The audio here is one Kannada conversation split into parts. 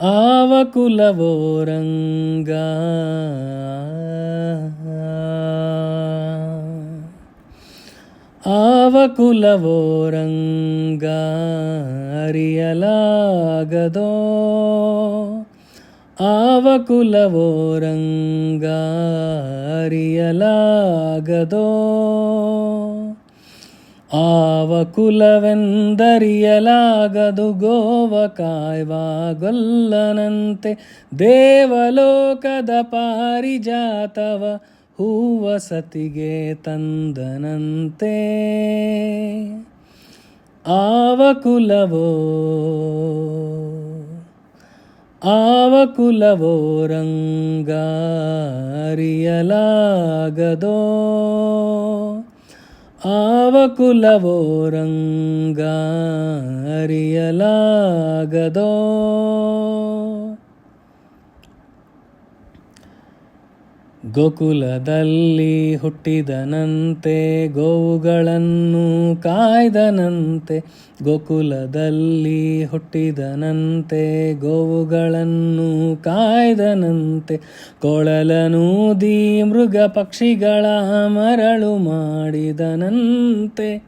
ಆವ ಕುಲವೋ ರಂಗ, ಆವ ಕುಲವೋ ರಂಗ ಅರಿಯಲಾಗದೋ, ಆವ ಕುಲವೋ ರಂಗ ಅರಿಯಲಾಗದೋ, ಆವ ಕುಲವೆಂದರಿಯಲಾಗದು ಗೋವ ಕಾಯ್ವ ಗೊಲ್ಲನಂತೆ, ದೇವಲೋಕದ ಪಾರಿಜಾತವ ಹೂವ ಸತಿಗೆ ತಂದನಂತೆ. ಆವ ಕುಲವೋ, ಆವ ಕುಲವೋ ರಂಗ ಅರಿಯಲಾಗದೋ, ಆವ ಕುಲವೋ ರಂಗ ಅರಿಯಲಾಗದೋ. ಗೋಕುಲದಲ್ಲಿ ಹುಟ್ಟಿದನಂತೆ, ಗೋವುಗಳನ್ನು ಕಾಯ್ದನಂತೆ, ಗೋಕುಲದಲ್ಲಿ ಹುಟ್ಟಿದನಂತೆ, ಗೋವುಗಳನ್ನು ಕಾಯ್ದನಂತೆ, ಕೊಳಲನೂದಿ ಮೃಗ ಪಕ್ಷಿಗಳ ಮರಳು ಮಾಡಿದನಂತೆ,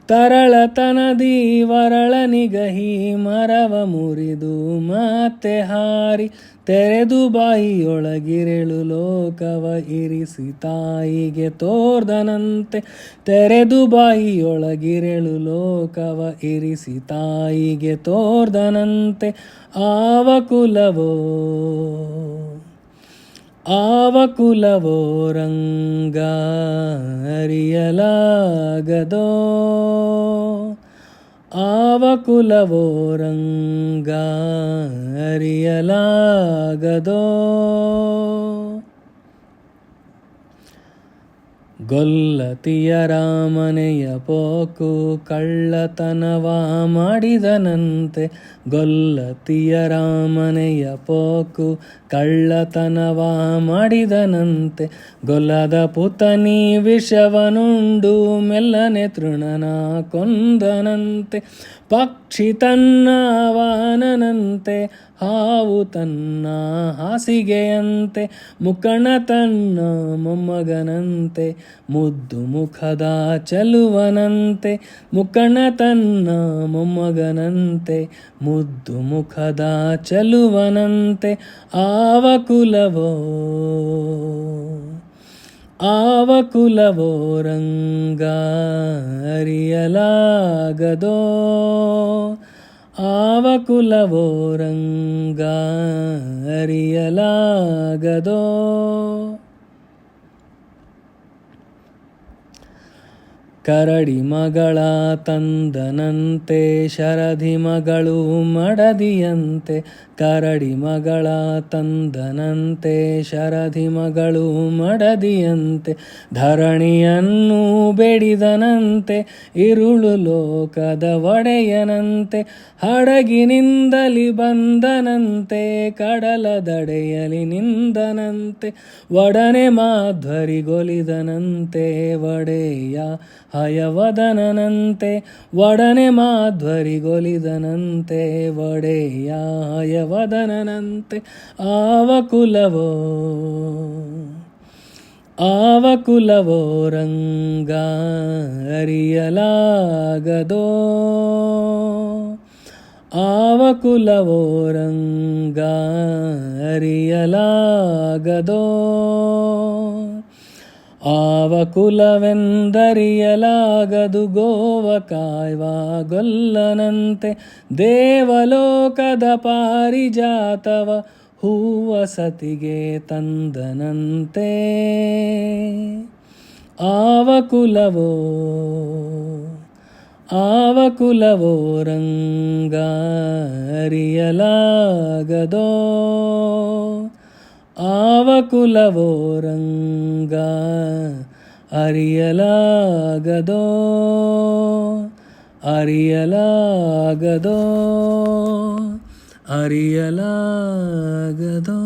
ತರಳತನದಿ ವರಳನಿಗಹಿ ಮರವ ಮುರಿದು ಮತ್ತೆ ಹಾರಿ, ತೆರೆದು ಬಾಯಿಯೊಳಗಿರೆಳು ಲೋಕವ ಇರಿಸಿ ತಾಯಿಗೆ ತೋರ್ದನಂತೆ, ತೆರೆದು ಬಾಯಿಯೊಳಗಿರೆಳು ಲೋಕವ ಇರಿಸಿ ತಾಯಿಗೆ ತೋರ್ದನಂತೆ. ಆವ ಕುಲವೋ, ಆವ ಕುಲವೋ ರಂಗ ಅರಿಯಲಾಗದೋ, ಆವ ಕುಲವೋ ರಂಗ ಅರಿಯಲಾಗದೋ. ಗೊಲ್ಲತಿಯ ರಾಮನೆಯ ಪೋಕು ಕಳ್ಳತನವ ಮಾಡಿದನಂತೆ, ಗೊಲ್ಲತಿಯ ರಾಮನೆಯ ಪೋಕು ಕಳ್ಳತನವ ಮಾಡಿದನಂತೆ, ಗೊಲ್ಲದ ಪುತನಿ ವಿಷವನುಂಡು ಮೆಲ್ಲನೆ ತೃಣನ ಕೊಂದನಂತೆ, ಪಕ್ಷಿ ತನ್ನ ವಾನನಂತೆ, ಹಾವು ತನ್ನ ಹಾಸಿಗೆಯಂತೆ, ಮುಕಣ ತನ್ನ ಮೊಮ್ಮಗನಂತೆ, ಮುದ್ದು ಮುಖದ ಚೆಲುವನಂತೆ, ಮುಕಣ ತನ್ನ ಮೊಮ್ಮಗನಂತೆ, ಮುದ್ದು ಮುಖದ ಚೆಲುವನಂತೆ. ಆವ ಕುಲವೋ, ಆವ ಕುಲವೋ ರಂಗ ಅರಿಯಲಾಗದೋ, ಆವ ಕುಲವೋ ರಂಗ ಅರಿಯಲಾಗದೋ. ಕರಡಿ ಮಗಳ ತಂದನಂತೆ, ಶರಧಿ ಮಗಳು ಮಡದಿಯಂತೆ, ಕರಡಿ ಮಗಳ ತಂದನಂತೆ, ಶರಧಿ ಮಗಳು ಮಡದಿಯಂತೆ, ಧರಣಿಯನ್ನು ಬೇಡಿದನಂತೆ, ಇರುಳು ಲೋಕದ ಒಡೆಯನಂತೆ, ಹಡಗಿನಿಂದಲಿ ಬಂದನಂತೆ, ಕಡಲ ದಡೆಯಲಿ ನಿಂದನಂತೆ, ಒಡನೆ ಮಾಧ್ವರಿಗೊಲಿದನಂತೆ, ಒಡೆಯ ಹಯವದನನಂತೆ, ಒಡನೆ ಮಾಧ್ವರಿಗೊಲಿದನಂತೆ, ಒಡೆಯ ಹಯವದನನಂತೆ. ಆವ ಕುಲವೋ, ಆವ ಕುಲವೋ ರಂಗ ಅರಿಯಲಾಗದೋ, ಆವ ಕುಲವೋ ರಂಗ ಅರಿಯಲಾಗದೋ, ಆವ ಕುಲವೆಂದರಿಯಲಾಗದು ಗೋವ ಕಾಯ್ವ ಗೊಲ್ಲನಂತೆ, ದೇವಲೋಕದ ಪಾರಿಜಾತವ ಹೂವ ಸತಿಗೆ ತಂದನಂತೆ. ಆವ ಕುಲವೋ, ಆವ ಕುಲವೋ ರಂಗ ಅರಿಯಲಾಗದೋ, ಆವ ಕುಲವೋ ರಂಗ ಅರಿಯಲಾಗದೋ, ಅರಿಯಲಾಗದೋ, ಅರಿಯಲಾಗದೋ.